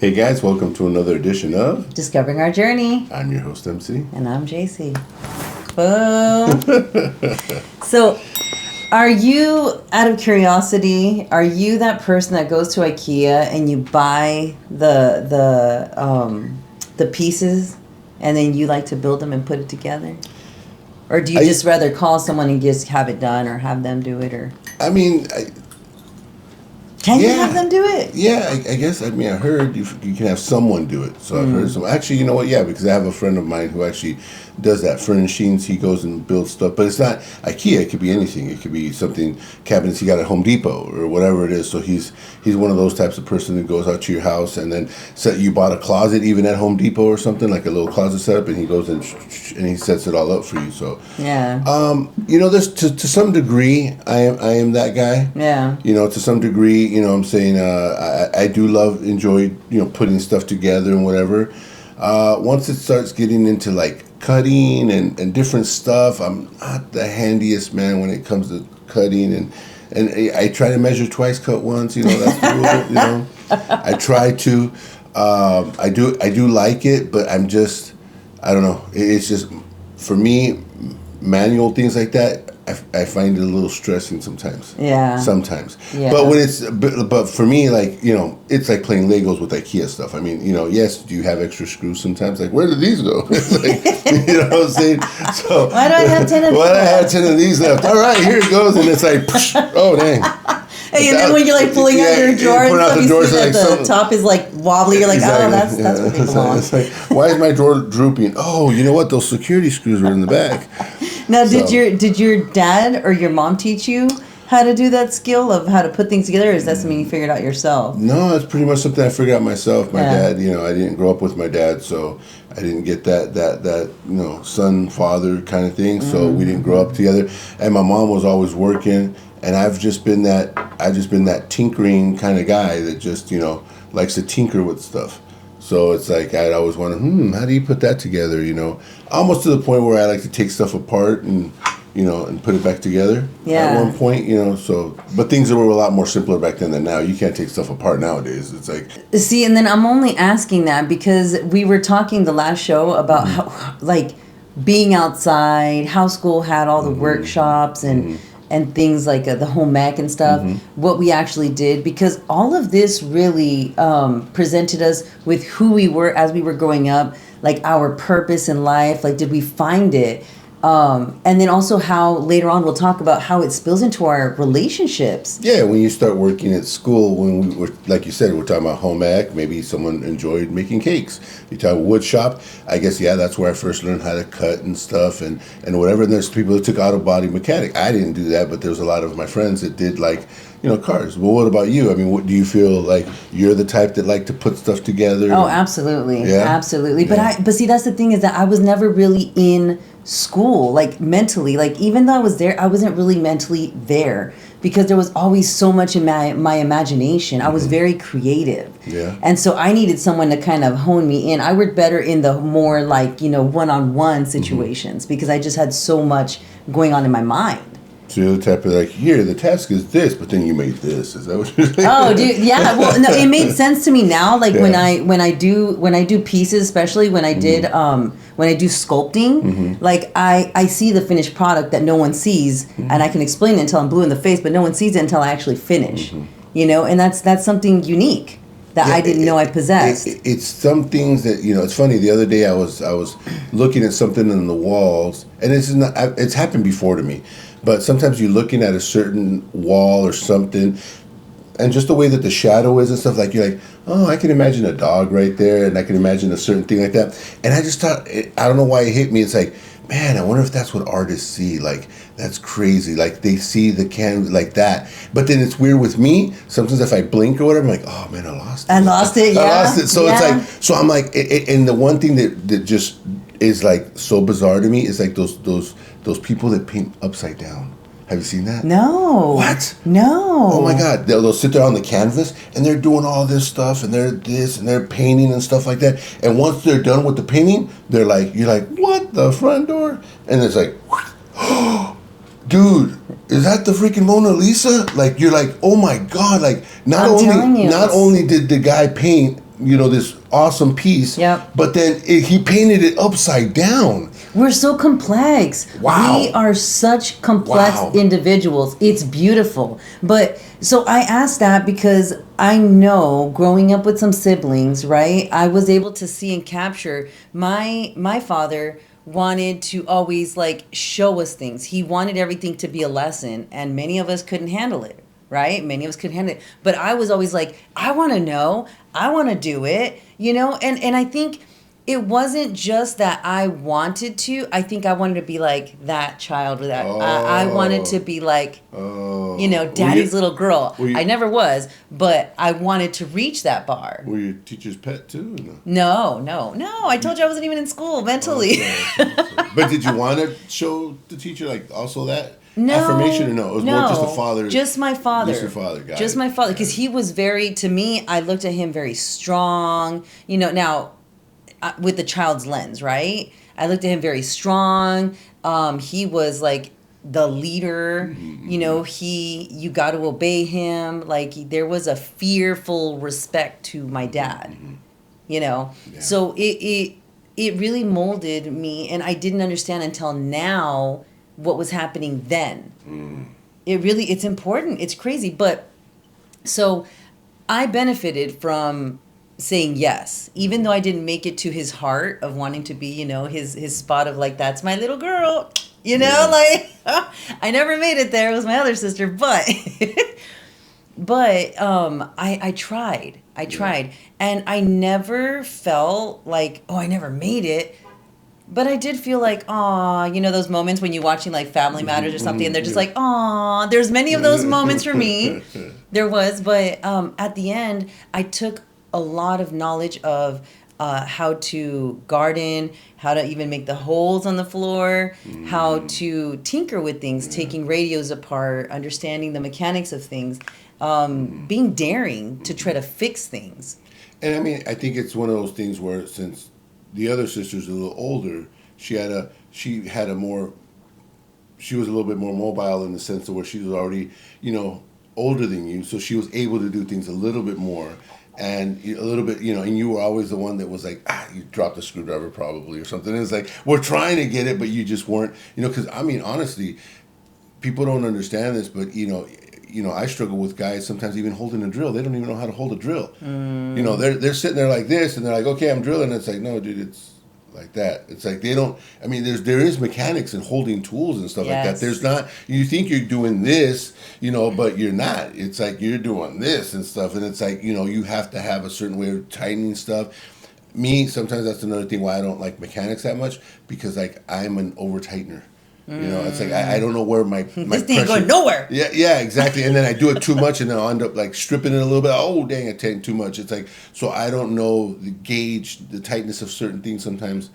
Hey guys, welcome to another edition of Discovering Our Journey. I'm your host MC. And I'm JC. Boom. So, are you, out of curiosity, are you that person that goes to IKEA and you buy the pieces and then you like to build them and put it together? Or do you just rather call someone and just have it done or have them do it? Or Can you have them do it? Yeah, I guess. I heard you can have someone do it. So I've heard some. Actually, you know what? Yeah, because I have a friend of mine who actually does that. Furnishings, he goes and builds stuff. But it's not IKEA. It could be anything. It could be something, cabinets he got at Home Depot or whatever it is. So he's one of those types of person that goes out to your house and then you bought a closet even at Home Depot or something, like a little closet setup, and he goes and he sets it all up for you. So yeah. There's to some degree, I am that guy. Yeah. To some degree, I'm saying I do enjoy putting stuff together and whatever. Once it starts getting into like cutting and different stuff, I'm not the handiest man when it comes to cutting and I try to measure twice, cut once. That's the rule. I try to. I do like it, but I don't know. It's just for me, manual things like that. I find it a little stressing sometimes. Yeah. Sometimes. Yeah. But for me, it's like playing Legos with IKEA stuff. Yes, do you have extra screws sometimes? Like, where do these go? It's like, you know what I'm saying? So why do I have 10 of these? Why do I have 10 of these left? All right, here it goes, and it's like, oh dang. Hey, and then when you're like pulling out your drawer and stuff, you see that the top is like wobbly. You're like, exactly. That's where they belong. It's like, why is my drawer drooping? Oh, you know what? Those security screws were in the back. Now, did your dad or your mom teach you how to do that skill of how to put things together, or is that something you figured out yourself? No, that's pretty much something I figured out myself. My dad, I didn't grow up with my dad, so I didn't get that son father kind of thing. So we didn't grow up together, and my mom was always working. And I've just been that tinkering kind of guy that just, likes to tinker with stuff. So it's like I'd always wonder, how do you put that together, Almost to the point where I like to take stuff apart and, and put it back together at one point, but things were a lot more simpler back then than now. You can't take stuff apart nowadays. It's like... See, and then I'm only asking that because we were talking the last show about how, being outside, how school had all the workshops and things like the home ec and stuff, what we actually did, because all of this really presented us with who we were as we were growing up, like our purpose in life, like did we find it? And then also how later on we'll talk about how it spills into our relationships. Yeah, when you start working at school, when we were, like you said, we're talking about home ec, maybe someone enjoyed making cakes. You talk wood shop, I guess, that's where I first learned how to cut and stuff and whatever. And there's people that took auto body mechanic. I didn't do that, but there was a lot of my friends that did cars. Well, what about you? What do you feel like you're the type that like to put stuff together? Oh, absolutely. Yeah? Absolutely. Yeah. But see, that's the thing is that I was never really in school, mentally, even though I was there, I wasn't really mentally there because there was always so much in my imagination. I was very creative. Yeah. And so I needed someone to kind of hone me in. I worked better in the more one-on-one situations because I just had so much going on in my mind. So you're the type of here, the task is this, but then you made this. Is that what you're saying? Oh, dude, yeah. Well, no, it made sense to me now. When I do pieces, especially when I did when I do sculpting, I see the finished product that no one sees, and I can explain it until I'm blue in the face, but no one sees it until I actually finish. And that's something unique that I didn't know I possessed. It's some things that it's funny. The other day I was looking at something on the walls, and it's happened before to me. But sometimes you're looking at a certain wall or something, and just the way that the shadow is and stuff, you're like, oh, I can imagine a dog right there, and I can imagine a certain thing like that. And I just thought, I don't know why it hit me. It's like, man, I wonder if that's what artists see. That's crazy. They see the canvas like that. But then it's weird with me. Sometimes if I blink or whatever, I'm like, oh, man, I lost it. I lost it, yeah. I lost it. So it's so I'm like, and the one thing that just is so bizarre to me is those people that paint upside down. Have you seen that? No. What? No. Oh my God. They'll sit there on the canvas and they're doing all this stuff and they're painting and stuff like that. And once they're done with the painting, you're like, what? The front door? And it's like, dude, is that the freaking Mona Lisa? You're like, oh my God. Not only did the guy paint this awesome piece. Yep. But then he painted it upside down. We're so complex. Wow. We are such complex individuals. It's beautiful. But so I asked that because I know growing up with some siblings, right? I was able to see and capture my father wanted to always like show us things. He wanted everything to be a lesson, and many of us couldn't handle it, right? Many of us couldn't handle it. But I was always like, I want to know, I want to do it, and I think it wasn't just that I wanted to. I think I wanted to be like that child with that. I wanted to be like, daddy's little girl. I never was, but I wanted to reach that bar. Were you teacher's pet too? No. I told you I wasn't even in school mentally. Okay. But did you want to show the teacher like also that affirmation or no? It was more just a father. Just my father. Just your father. Just my father, because he was to me, I looked at him very strong. Now. With the child's lens, right? I looked at him very strong. He was like the leader. You got to obey him. Like there was a fearful respect to my dad. Yeah. So it really molded me, and I didn't understand until now what was happening then. It's important. It's crazy, but so I benefited from saying yes, even though I didn't make it to his heart of wanting to be, his spot of like, that's my little girl, like I never made it there. It was my other sister, but I tried, and I never felt like, I never made it. But I did feel like, those moments when you're watching like Family Matters or something, and they're just like, there's many of those moments for me. There was, but at the end, I took a lot of knowledge of how to garden, how to even make the holes on the floor, how to tinker with things, taking radios apart, understanding the mechanics of things, being daring to try to fix things. And I mean, I think it's one of those things where since the other sister's a little older, she was a little bit more mobile in the sense of where she was already, older than you, so she was able to do things a little bit more. And a little bit, and you were always the one that was like, you dropped a screwdriver probably or something. And it's like, we're trying to get it, but you just weren't, because I mean, honestly, people don't understand this, but, I struggle with guys sometimes even holding a drill. They don't even know how to hold a drill. They're sitting there like this and they're like, okay, I'm drilling. And it's like, no, dude, it's like that. It's like they don't, I mean, there is mechanics in holding tools and stuff like that. There's not, you think you're doing this, but you're not. It's like you're doing this and stuff. And it's like, you have to have a certain way of tightening stuff. Me, sometimes that's another thing why I don't like mechanics that much, because like I'm an over tightener. It's like I don't know where my this thing ain't going nowhere. Yeah, exactly. And then I do it too much, and then I'll end up like stripping it a little bit. Oh, dang, I tightened too much. It's like, so I don't know the gauge, the tightness of certain things sometimes.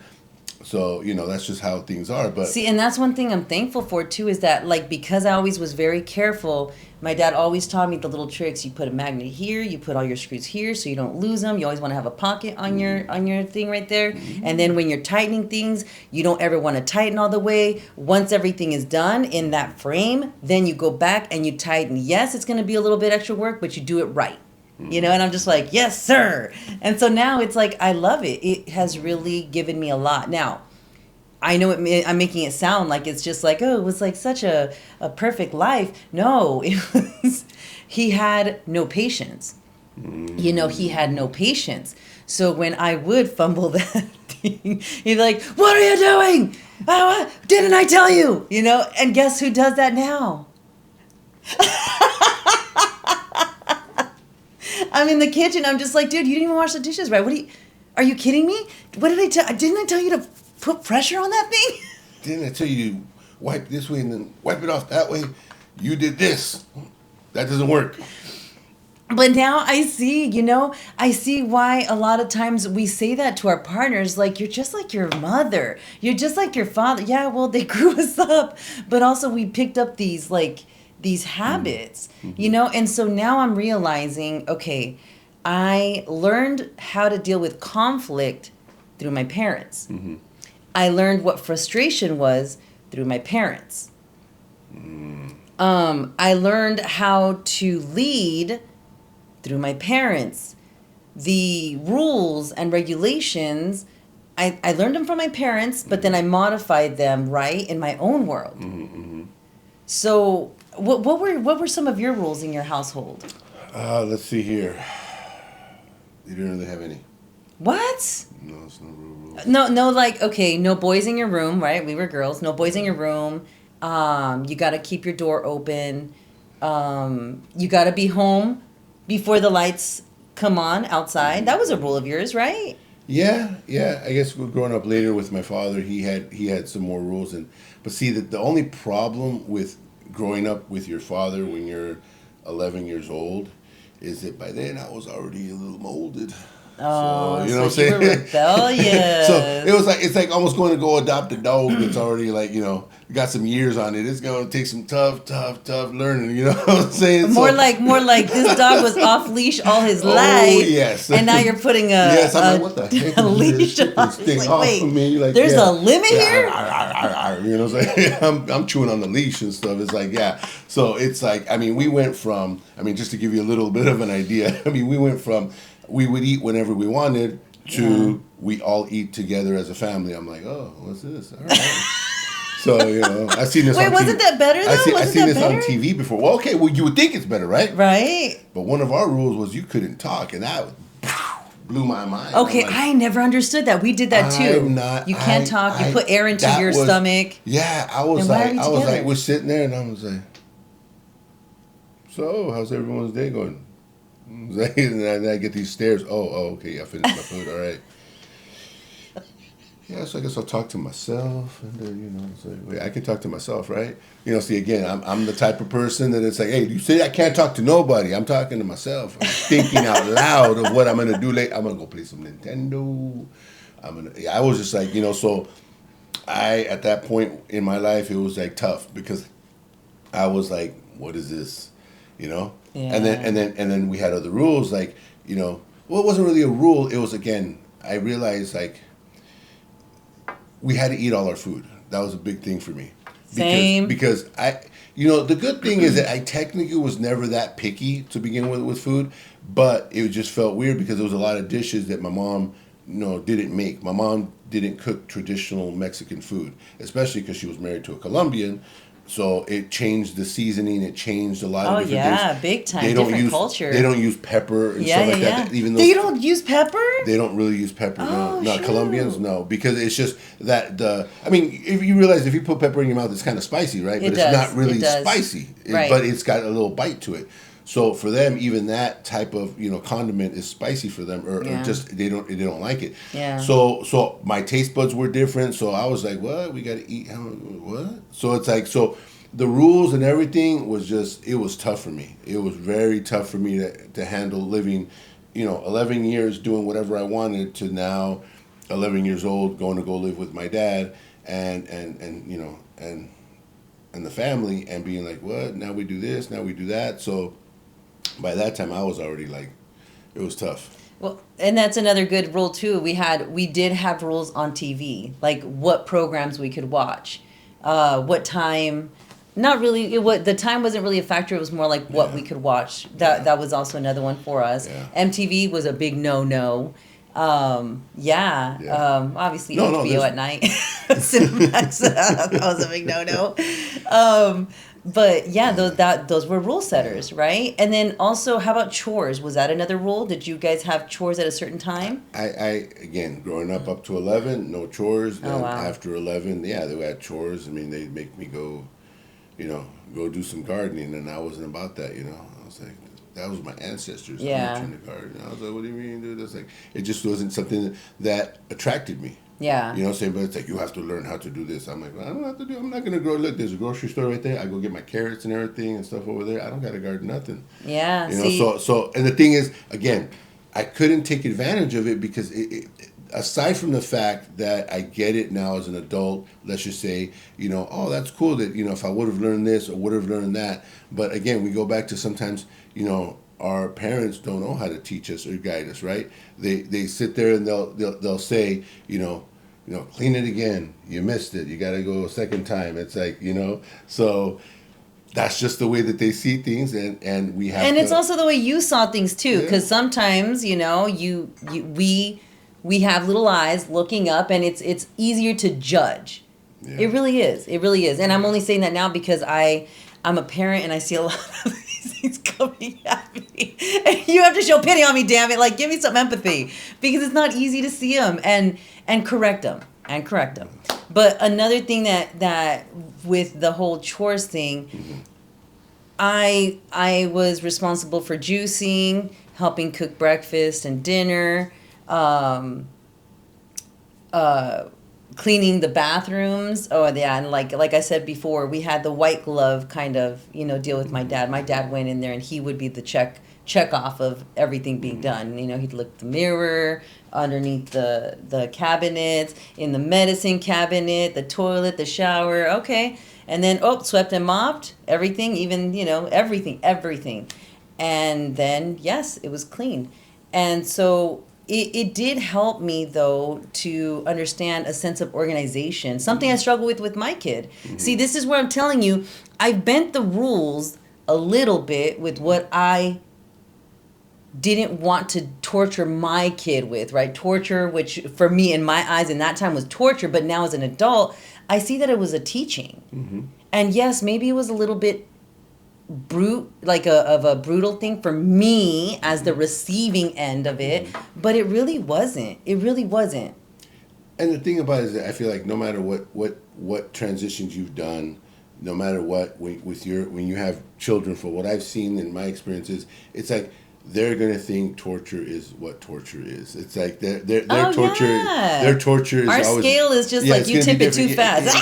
So that's just how things are. But see, and that's one thing I'm thankful for too, is that like, because I always was very careful, my dad always taught me the little tricks. You put a magnet here, you put all your screws here so you don't lose them. You always want to have a pocket on your thing right there. And then when you're tightening things, you don't ever want to tighten all the way. Once everything is done in that frame, then you go back and you tighten. Yes, it's going to be a little bit extra work, but you do it right. And I'm just like, yes, sir. And so now it's like, I love it. It has really given me a lot. Now, I know I'm making it sound like it's just like, it was like such a perfect life. No, it was, he had no patience. He had no patience. So when I would fumble that thing, he'd be like, what are you doing? Didn't I tell you? And guess who does that now? I'm in the kitchen. I'm just like, dude, you didn't even wash the dishes right. Are you kidding me? What did I tell? Didn't I tell you to put pressure on that thing? Didn't I tell you to wipe this way and then wipe it off that way? You did this. That doesn't work. But now I see why a lot of times we say that to our partners, like, you're just like your mother. You're just like your father. Yeah, well, they grew us up. But also we picked up these habits, And so now I'm realizing, okay, I learned how to deal with conflict through my parents. I learned what frustration was through my parents. I learned how to lead through my parents. the rules and regulations, I learned them from my parents, but then I modified them, right, in my own world. So what were some of your rules in your household? Let's see here. You didn't really have any. What? No, it's no rules. No, like, okay, no boys in your room, right? We were girls. No boys in your room. You got to keep your door open. You got to be home before the lights come on outside. That was a rule of yours, right? Yeah. I guess growing up later with my father, he had some more rules, but see that the only problem with growing up with your father when you're 11 years old is that by then I was already a little molded. Oh, so, you know what I'm so you saying? were rebellious. So it's like almost going to go adopt a dog that's already like, got some years on it. It's gonna take some tough learning, you know what I'm saying? More like this dog was off leash all his life. Oh yes. And now you're putting yes, I'm like, what the heck a is leash this on. thing Like, off wait, of me? You're like, there's a limit here? You know what I'm saying? I'm chewing on the leash and stuff. It's like, yeah. So it's like, I mean, we went from, just to give you a little bit of an idea, we went from we would eat whenever we wanted to we all eat together as a family. I'm like, oh, what's this? All right. So, I've seen this Wait, on wasn't TV. that better, though? I've seen this on TV before. Well, okay, well, you would think it's better, right? Right. But one of our rules was you couldn't talk, and that blew my mind. Okay, like, I never understood that. We did that too. You can't talk. You put air into your stomach. Yeah, I was we're sitting there, and I was like, so, how's everyone's day going? And then I get these stares. Oh, okay, I finished my food. All right. Yeah, so I guess I'll talk to myself, and it's like, wait, I can talk to myself, right? See, again, I'm the type of person that it's like, hey, you say I can't talk to nobody. I'm talking to myself. I'm thinking out loud of what I'm gonna do later. I'm gonna go play some Nintendo. I was just like, so at that point in my life, it was like tough because I was like, what is this, Yeah. And then we had other rules, like, well, it wasn't really a rule. It was, again, I realized like we had to eat all our food. That was a big thing for me. Same. Because I, the good thing is that I technically was never that picky to begin with food, but it just felt weird because there was a lot of dishes that my mom, didn't make. My mom didn't cook traditional Mexican food, especially because she was married to a Colombian. So it changed the seasoning. It changed a lot of different things. Oh, yeah, big time. Different culture. They don't use pepper and stuff like that. Even though they don't use pepper? They don't really use pepper. Oh, no, shoot. Colombians, no. Because it's just that if you realize if you put pepper in your mouth, it's kind of spicy, right? But it's not really spicy. Right. But it's got a little bite to it. So for them, even that type of condiment is spicy for them, or just they don't like it. Yeah. So my taste buds were different. So I was like, what? We got to eat? What? So it's like the rules and everything was it was tough for me. It was very tough for me to handle living, 11 years doing whatever I wanted to now, 11 years old going to go live with my dad and the family and being like, what? Now we do this. Now we do that. So. By that time, I was already like, it was tough. Well, and that's another good rule too. We did have rules on TV, like what programs we could watch, what time. Not really. The time wasn't really a factor. It was more like what we could watch. That was also another one for us. Yeah. MTV was a big no. Obviously HBO at night. Cinemax. That was a big no. But yeah, those were rule setters, right? And then also, how about chores? Was that another rule? Did you guys have chores at a certain time? I again, growing up to 11, no chores. Then after 11, they had chores. I mean, they'd make me go do some gardening, and I wasn't about that. I was like, that was my ancestors. Yeah. I'm trying to garden. I was like, what do you mean, dude? That's like, it just wasn't something that attracted me. Yeah. You know what I'm saying? But it's like, you have to learn how to do this. I'm like, well, I don't have to do. I'm not gonna grow. Look, there's a grocery store right there. I go get my carrots and everything and stuff over there. I don't gotta garden nothing. Yeah. So and the thing is, again, I couldn't take advantage of it because aside from the fact that I get it now as an adult, let's just say, oh, that's cool that, if I would have learned this or would have learned that. But again, we go back to sometimes, our parents don't know how to teach us or guide us, right? They sit there and they'll say, clean it again. You missed it. You got to go a second time. It's like, so that's just the way that they see things, and we have. And it's also the way you saw things too, because sometimes we have little eyes looking up, and it's easier to judge. Yeah. It really is. It really is. And I'm only saying that now because I'm a parent and I see a lot of these things coming at me. And you have to show pity on me, damn it. Like, give me some empathy, because it's not easy to see them and correct them. But another thing that with the whole chores thing, I was responsible for juicing, helping cook breakfast and dinner, cleaning the bathrooms. Oh yeah, and like I said before, we had the white glove kind of deal with my dad. My dad went in there and he would be the check off of everything being done. He'd look at the mirror, underneath the cabinets, in the medicine cabinet, the toilet, the shower. Okay, and then swept and mopped everything, even everything, and then yes, it was clean. And so it did help me, though, to understand a sense of organization, something I struggle with my kid. Mm-hmm. See, this is where I'm telling you, I've bent the rules a little bit with what I didn't want to torture my kid with, right? Torture, which for me in my eyes in that time was torture, but now as an adult, I see that it was a teaching. Mm-hmm. And yes, maybe it was a little bit of a brutal thing for me as the receiving end of it, but it really wasn't. It really wasn't. And the thing about it is that I feel like no matter what transitions you've done, no matter what, when you have children, for what I've seen in my experiences, it's like they're gonna think torture is what torture is. It's like their torture. Yeah. Their torture is our always, scale is just like you tip it too fast.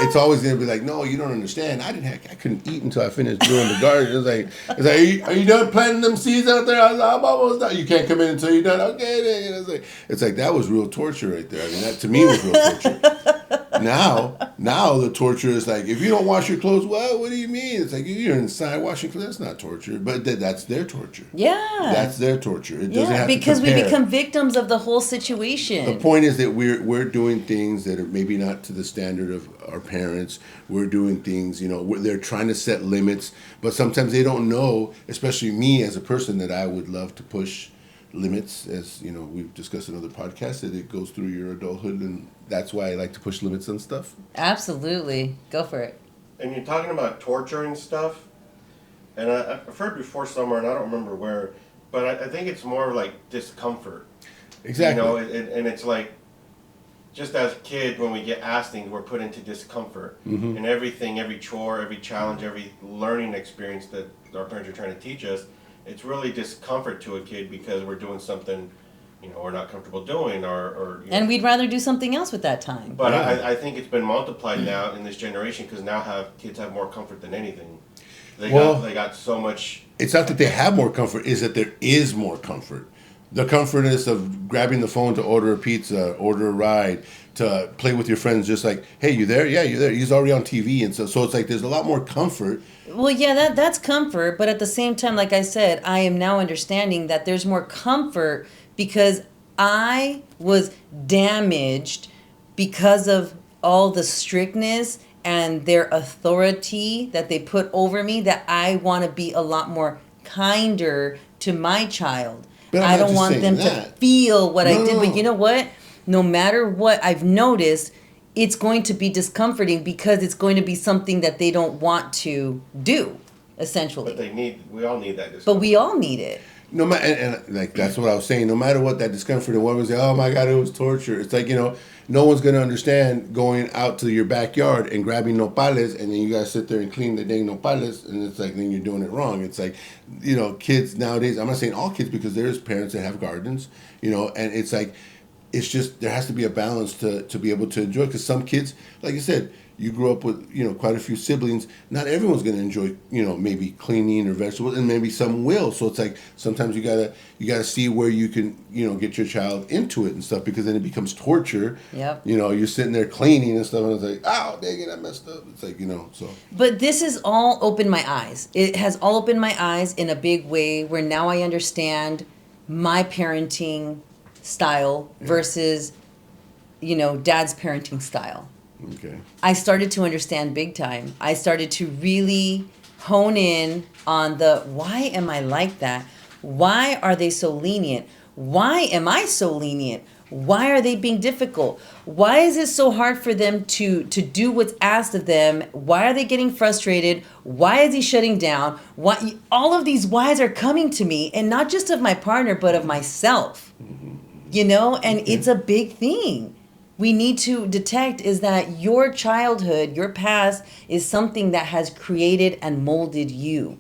It's always gonna be like, no, you don't understand. I couldn't eat until I finished doing the garden. It's like, are you done planting them seeds out there? I was like, I'm almost done. You can't come in until you're done. Okay, it's like that was real torture right there. I mean, that to me was real torture. Now the torture is like, if you don't wash your clothes, well, what do you mean? It's like, you're inside washing clothes. That's not torture, but that's their torture. Yeah, that's their torture. It doesn't have because to compare. we become victims of the whole situation. The point is that we're doing things that are maybe not to the standard of our parents. We're doing things, they're trying to set limits, but sometimes they don't know. Especially me as a person, that I would love to push limits, as we've discussed in other podcasts, that it goes through your adulthood, and that's why I like to push limits on stuff. Absolutely, go for it. And you're talking about torture and stuff, and I've heard before somewhere, and I don't remember where, but I think it's more like discomfort. Exactly. And it's like, just as a kid, when we get asked things, we're put into discomfort, and everything, every chore, every challenge, every learning experience that our parents are trying to teach us, it's really discomfort to a kid because we're doing something, we're not comfortable doing, or and we'd rather do something else with that time. But I think it's been multiplied now in this generation, because now kids have more comfort than anything. They got so much. It's not that they have more comfort; is that there is more comfort. The comfortness of grabbing the phone to order a pizza, order a ride, to play with your friends, just like, hey, you there? Yeah, you're there. He's already on TV, and so it's like there's a lot more comfort. Well, yeah, that's comfort, but at the same time, like I said, I am now understanding that there's more comfort because I was damaged because of all the strictness and their authority that they put over me, that I want to be a lot more kinder to my child. I don't want them to feel what I did. But you know what? No matter what, I've noticed it's going to be discomforting because it's going to be something that they don't want to do, essentially. But we all need that discomfort. But we all need it. No matter, and like that's what I was saying. No matter what that discomfort, and one was like, "Oh my God, it was torture." It's like, no one's gonna understand going out to your backyard and grabbing nopales, and then you guys sit there and clean the dang nopales, and it's like then you're doing it wrong. It's like, kids nowadays. I'm not saying all kids, because there's parents that have gardens, and it's like, it's just there has to be a balance to be able to enjoy. Because some kids, like you said, you grew up with quite a few siblings. Not everyone's going to enjoy maybe cleaning or vegetables, and maybe some will. So it's like sometimes you gotta see where you can get your child into it and stuff, because then it becomes torture. Yep. You're sitting there cleaning and stuff, and it's like, oh dang it, I messed up. It's like so. But this has all opened my eyes. It has all opened my eyes in a big way, where now I understand my parenting style versus dad's parenting style. Okay. I started to understand big time. I started to really hone in on why am I like that? Why are they so lenient? Why am I so lenient? Why are they being difficult? Why is it so hard for them to do what's asked of them? Why are they getting frustrated? Why is he shutting down? Why all of these whys are coming to me, and not just of my partner, but of myself. And it's a big thing. We need to detect is that your childhood, your past is something that has created and molded you.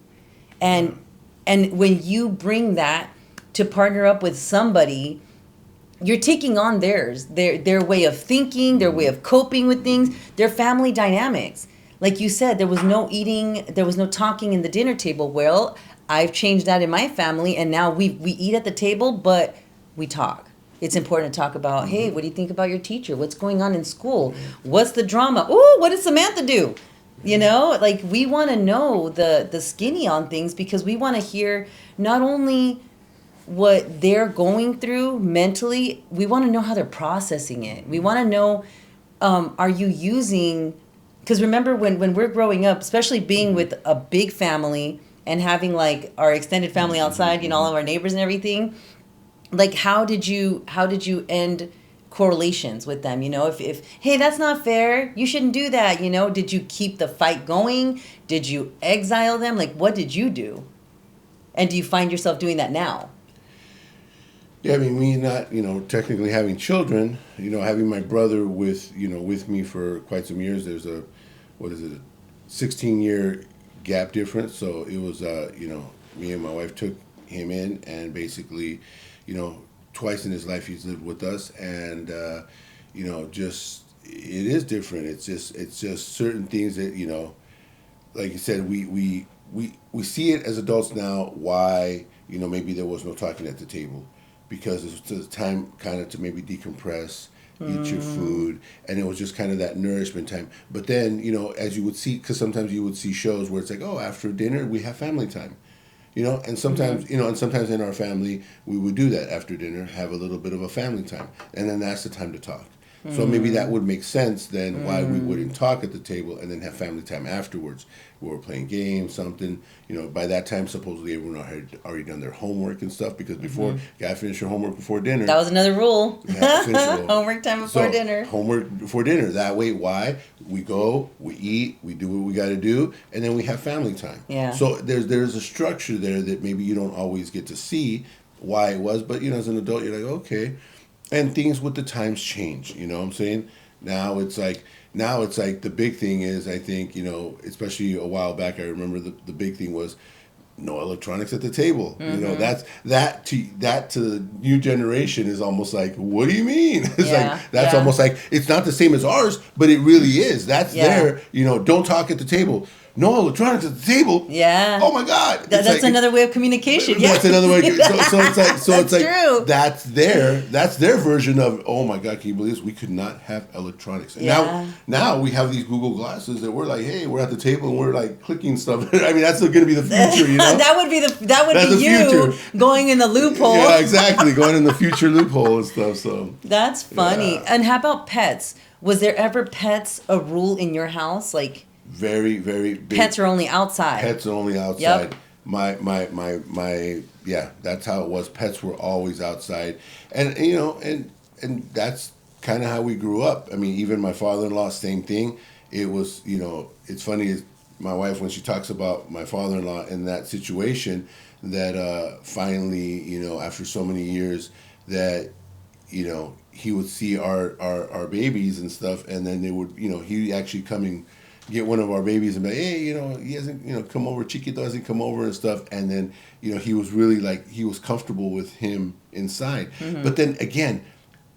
And when you bring that to partner up with somebody, you're taking on their way of thinking, their way of coping with things, their family dynamics. Like you said, there was no eating, there was no talking in the dinner table. Well, I've changed that in my family, and now we eat at the table, but we talk. It's important to talk about, hey, what do you think about your teacher? What's going on in school? What's the drama? Ooh, what did Samantha do? Like we want to know the skinny on things, because we want to hear not only what they're going through mentally, we want to know how they're processing it. We want to know, are you using, because remember when we're growing up, especially being with a big family and having like our extended family outside, all of our neighbors and everything, like how did you end correlations with them? If hey, that's not fair, you shouldn't do that. Did you keep the fight going? Did you exile them? Like, what did you do? And do you find yourself doing that now? Yeah, I mean, me not, technically having children, having my brother with me for quite some years. There's a 16-year gap difference. So it was, me and my wife took him in, and basically, twice in his life he's lived with us, and just it is different. It's just certain things that like you said, we see it as adults now. Why maybe there was no talking at the table, because it was time kind of to maybe decompress, eat your food, and it was just kind of that nourishment time. But then as you would see, because sometimes you would see shows where it's like, oh, after dinner we have family time. And sometimes, and sometimes in our family, we would do that after dinner, have a little bit of a family time. And then that's the time to talk. So maybe that would make sense then why we wouldn't talk at the table and then have family time afterwards. We were playing games, something. By that time, supposedly everyone had already done their homework and stuff, because before, you got to finish your homework before dinner. That was another rule. Homework time before So, dinner. Homework before dinner. That way, why? We go, we eat, we do what we got to do, and then we have family time. Yeah. So there's a structure there that maybe you don't always get to see why it was, but as an adult, you're like, okay. And things with the times change, what I'm saying? Now it's like the big thing is, I think, especially a while back, I remember the big thing was no electronics at the table. That to the new generation is almost like, what do you mean? It's like, that's almost like, it's not the same as ours, but it really is. That's there, don't talk at the table. No electronics at the table. Yeah. Oh my God. That's another way of communication. Yeah. That's another way. So it's like true. That's their version of, oh my God, can you believe this? We could not have electronics. And now we have these Google glasses that we're like, hey, we're at the table and we're like clicking stuff. I mean, that's going to be the future, that would be you future. Going in the loophole. Yeah, exactly, going in the future loophole and stuff. So that's funny. Yeah. And how about pets? Was there ever pets a rule in your house? Like, very, very big. Pets are only outside. Pets are only outside. Yep. Yeah, that's how it was. Pets were always outside. And and that's kind of how we grew up. I mean, even my father-in-law, same thing. It was, it's funny, is my wife, when she talks about my father-in-law in that situation, that finally, after so many years, that, he would see our babies and stuff, and then they would, he actually come and get one of our babies and be like, hey, he hasn't, come over, Chiquito hasn't come over and stuff. And then, he was really like, he was comfortable with him inside. Mm-hmm. But then again,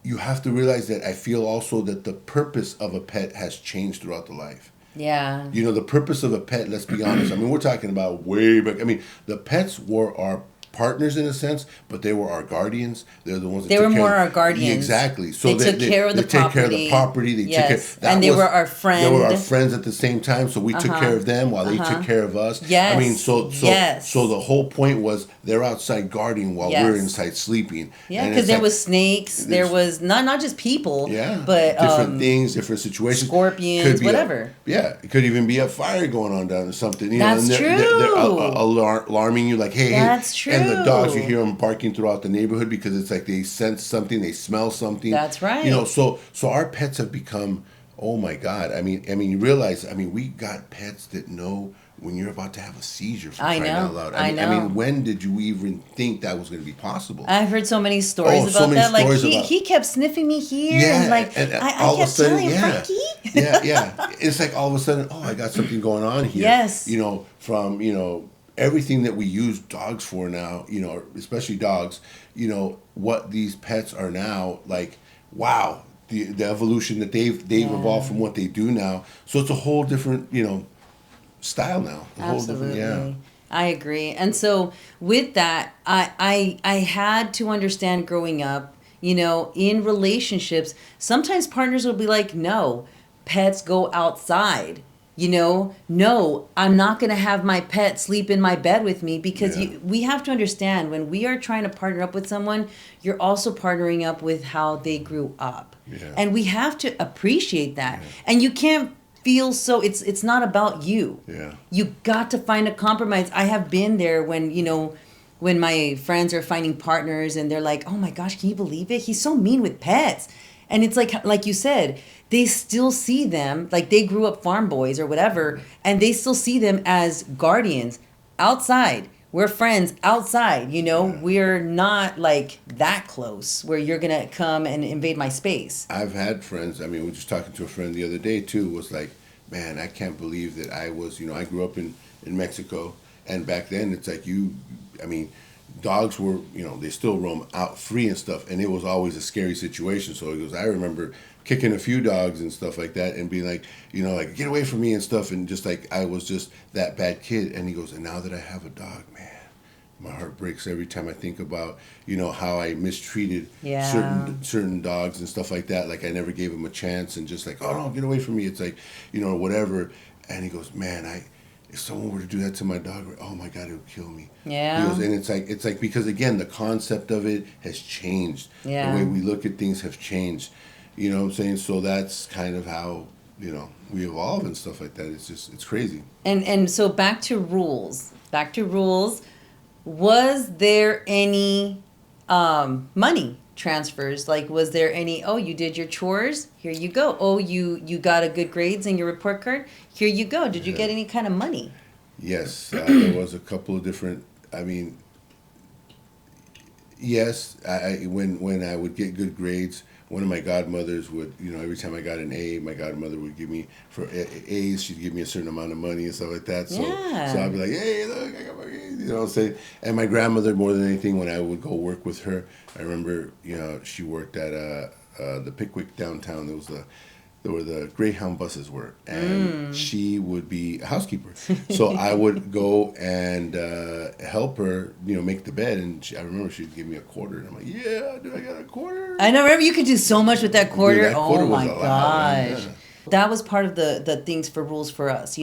you have to realize that I feel also that the purpose of a pet has changed throughout the life. Yeah. The purpose of a pet, let's be honest. I mean, we're talking about way back. I mean, the pets were our partners in a sense, but they were our guardians. They're the ones that They took were care more of, our guardians. Exactly. So they took care of the take care of property. the property. They Yes. took care. And they were our friend. They were our friends at the same time. So we took care of them while they took care of us. Yes. I mean, so Yes. so the whole point was they're outside guarding while we're inside sleeping. Yeah, because there was snakes. There was not just people. Yeah. But different things, different situations. Scorpions, whatever. It could even be a fire going on down or something. You That's know, and true. They're alarming you like, hey, That's true. And the dogs, you hear them barking throughout the neighborhood because it's like they sense something, they smell something. That's right. You know, so our pets have become, oh my God. I mean, you realize, we got pets that know when you're about to have a seizure, for crying out loud. I mean, when did you even think that was going to be possible? I've heard so many stories about that. Like he kept sniffing me here, and like I kept telling Frankie. Yeah. It's like all of a sudden, I got something going on here. Yes. You know, from everything that we use dogs for now. You know, especially dogs. You know what these pets are now like. Wow, the evolution that they've evolved from what they do now. So it's a whole different style now. Absolutely. I agree. And so with that, I had to understand growing up, in relationships, sometimes partners will be like, no, pets go outside. No, I'm not going to have my pet sleep in my bed with me because we have to understand when we are trying to partner up with someone, you're also partnering up with how they grew up. Yeah. And we have to appreciate that. Yeah. And you can't feel so it's not about you. Yeah. You got to find a compromise. I have been there when my friends are finding partners and they're like, "Oh my gosh, can you believe it? He's so mean with pets." And it's like you said, they still see them, like they grew up farm boys or whatever, and they still see them as guardians outside. We're friends outside, we're not like that close where you're going to come and invade my space. I've had friends, we were just talking to a friend the other day too, was like, man, I can't believe that I was, I grew up in Mexico, and back then it's like dogs were, they still roam out free and stuff, and it was always a scary situation. So he goes, I remember kicking a few dogs and stuff like that and being like, like, get away from me and stuff, and just like I was just that bad kid. And he goes, and now that I have a dog, man, my heart breaks every time I think about, how I mistreated certain dogs and stuff like that. Like I never gave them a chance and just like, oh no, get away from me. It's like, whatever. And he goes, man, if someone were to do that to my dog, oh my God, it would kill me. Yeah. He goes, and it's like because again, the concept of it has changed. Yeah. The way we look at things have changed. You know what I'm saying? So that's kind of how, we evolve and stuff like that. It's just, it's crazy. And so back to rules. Was there any money transfers? Like, was there any, you did your chores? Here you go. You got a good grades in your report card? Here you go. Did you get any kind of money? Yes. There was a couple of different, yes. When I would get good grades, one of my godmothers would, every time I got an A, my godmother would give me, for A's, she'd give me a certain amount of money and stuff like that. So, so I'd be like, hey, look, I got my A's, what I'm saying? And my grandmother, more than anything, when I would go work with her, I remember, she worked at the Pickwick downtown. There were the Greyhound buses were, and she would be a housekeeper. So I would go and help her, make the bed. And I remember she'd give me a quarter, and I'm like, yeah, dude, I got a quarter. I know. Remember, you could do so much with that quarter. Dude, that quarter oh my was a gosh. lot, yeah. That was part of the things for rules for us.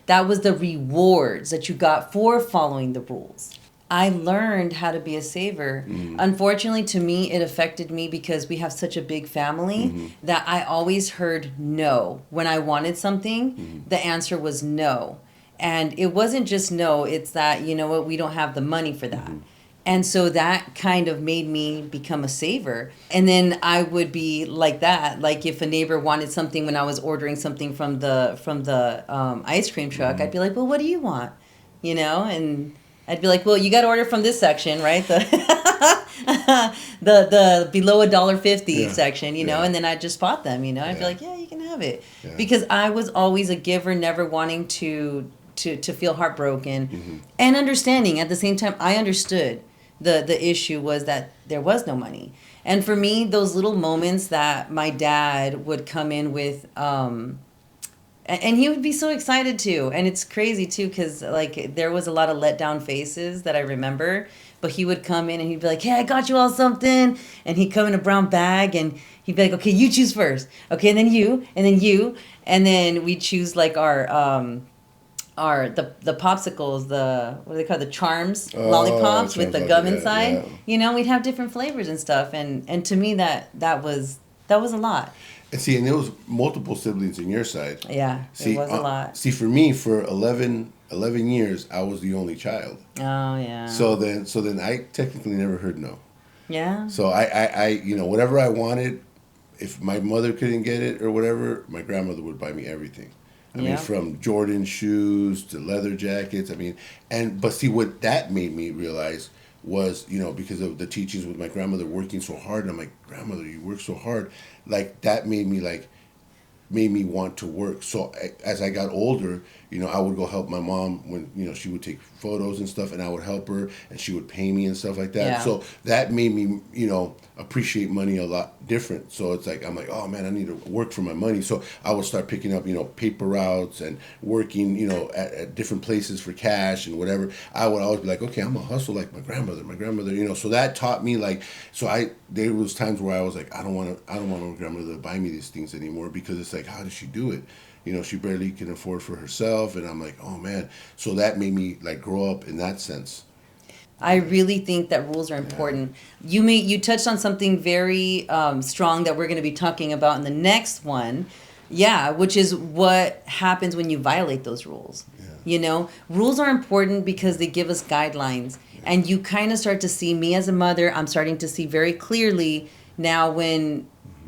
That was the rewards that you got for following the rules. I learned how to be a saver. Unfortunately, to me, it affected me because we have such a big family that I always heard no. When I wanted something, the answer was no. And it wasn't just no, it's that, we don't have the money for that. And so that kind of made me become a saver. And then I would be like that. Like if a neighbor wanted something when I was ordering something from the ice cream truck, I'd be like, well, what do you want? And I'd be like, well, you got to order from this section, right? The the below $1.50 section, and then I just spot them, I'd be like, yeah, you can have it. Yeah. Because I was always a giver, never wanting to feel heartbroken and understanding. At the same time, I understood the issue was that there was no money. And for me, those little moments that my dad would come in with, and he would be so excited too. And it's crazy too, because like there was a lot of let down faces that I remember but he would come in and he'd be like, hey, I got you all something. And he'd come in a brown bag and he'd be like, okay, you choose first. Okay, and then you, and then you. And then we'd choose like the popsicles, what do they call it? The charms, lollipops with the gum inside. Yeah. You know, we'd have different flavors and stuff. And to me, that was a lot. And see, and there was multiple siblings on your side. Yeah, see, it was a lot. See, for me, for 11 years, I was the only child. Oh, yeah. So then I technically never heard no. Yeah. So I whatever I wanted, if my mother couldn't get it or whatever, my grandmother would buy me everything. I mean, from Jordan shoes to leather jackets. I mean, but see, what that made me realize was, because of the teachings with my grandmother working so hard, and I'm like, grandmother, you work so hard. Like, that made me want to work. So as I got older, I would go help my mom when, she would take photos and stuff, and I would help her, and she would pay me and stuff like that. Yeah. So that made me, appreciate money a lot different. So it's like, I'm like, oh man, I need to work for my money. So I would start picking up, paper routes and working, at different places for cash and whatever. I would always be like, okay, I'm gonna hustle like my grandmother, so that taught me there was times where I was like, I don't want my grandmother to buy me these things anymore, because it's like, how does she do it? She barely can afford for herself. And I'm like, oh man. So that made me grow up in that sense. I really think that rules are important. Yeah. You touched on something very strong that we're going to be talking about in the next one. Yeah, which is what happens when you violate those rules. Yeah. Rules are important because they give us guidelines. Yeah. And you kind of start to see, me as a mother, I'm starting to see very clearly now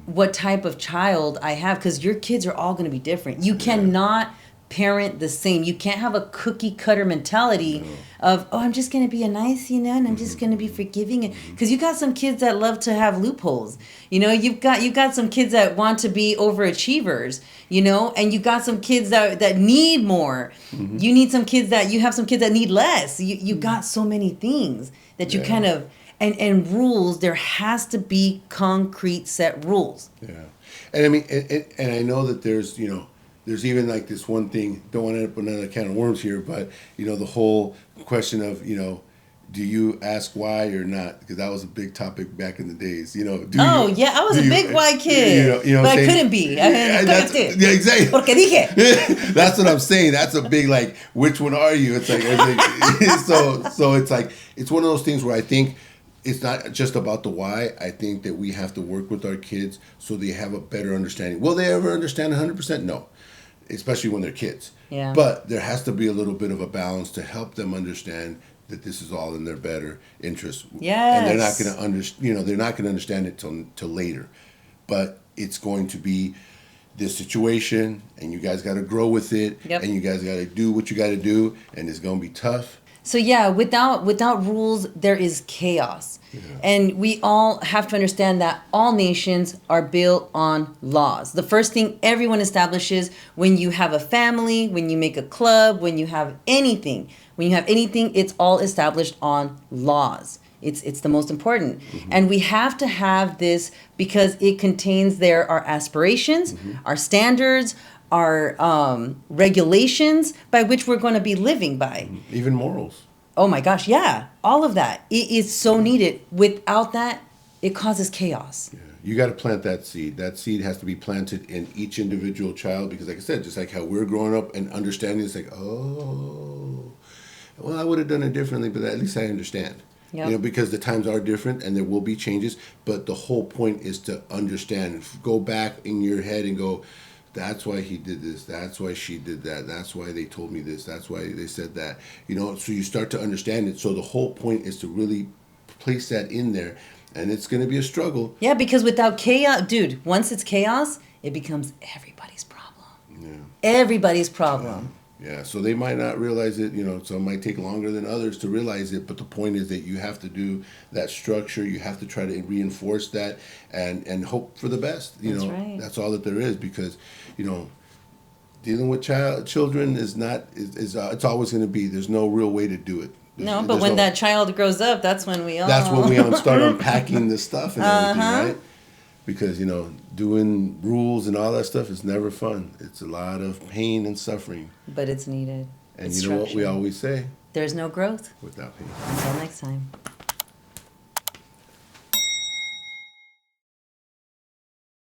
what type of child I have, because your kids are all going to be different. You cannot parent the same. You can't have a cookie cutter mentality of, I'm just going to be a nice, and I'm just going to be forgiving. Because you got some kids that love to have loopholes. You've got some kids that want to be overachievers, and you got some kids that need more. Mm-hmm. You have some kids that need less. You got so many things that you kind of, and rules, there has to be concrete set rules. Yeah. And I mean, and I know that there's even this one thing, don't want to end up another can of worms here, but, the whole question of, do you ask why or not? Because that was a big topic back in the days, I was a big why kid, but I couldn't be. Yeah, exactly. Porque dije. That's what I'm saying. That's a big, which one are you? It's so it's it's one of those things where I think it's not just about the why. I think that we have to work with our kids so they have a better understanding. Will they ever understand 100%? No. Especially when they're kids. Yeah. But there has to be a little bit of a balance to help them understand that this is all in their better interest. Yes. And they're not going to they're not going to understand it till later. But it's going to be this situation, and you guys got to grow with it. Yep. And you guys got to do what you got to do, and it's going to be tough. So yeah, without rules, there is chaos. Yeah. And we all have to understand that all nations are built on laws. The first thing everyone establishes when you have a family, when you make a club, when you have anything, it's all established on laws. It's the most important. Mm-hmm. And we have to have this because it contains our aspirations, our standards, our regulations by which we're going to be living by. Even morals. Oh my gosh, yeah. All of that. It is so needed. Without that, it causes chaos. Yeah. You got to plant that seed. That seed has to be planted in each individual child because, like I said, just like how we're growing up and understanding, it's well, I would have done it differently, but at least I understand. Yep. Because the times are different and there will be changes, but the whole point is to understand. Go back in your head and go, that's why he did this. That's why she did that. That's why they told me this. That's why they said that. So you start to understand it. So the whole point is to really place that in there. And it's going to be a struggle. Yeah, because without chaos, dude, once it's chaos, it becomes everybody's problem. Yeah. Everybody's problem. Yeah, so they might not realize it, so it might take longer than others to realize it, but the point is that you have to do that structure, you have to try to reinforce that and hope for the best, That's right. That's all that there is because, dealing with children is it's always going to be, there's no real way to do it. But when that child grows up, that's when we start unpacking the stuff and everything, right? Because, doing rules and all that stuff is never fun. It's a lot of pain and suffering. But it's needed. And you know what we always say? There's no growth without pain. Until next time.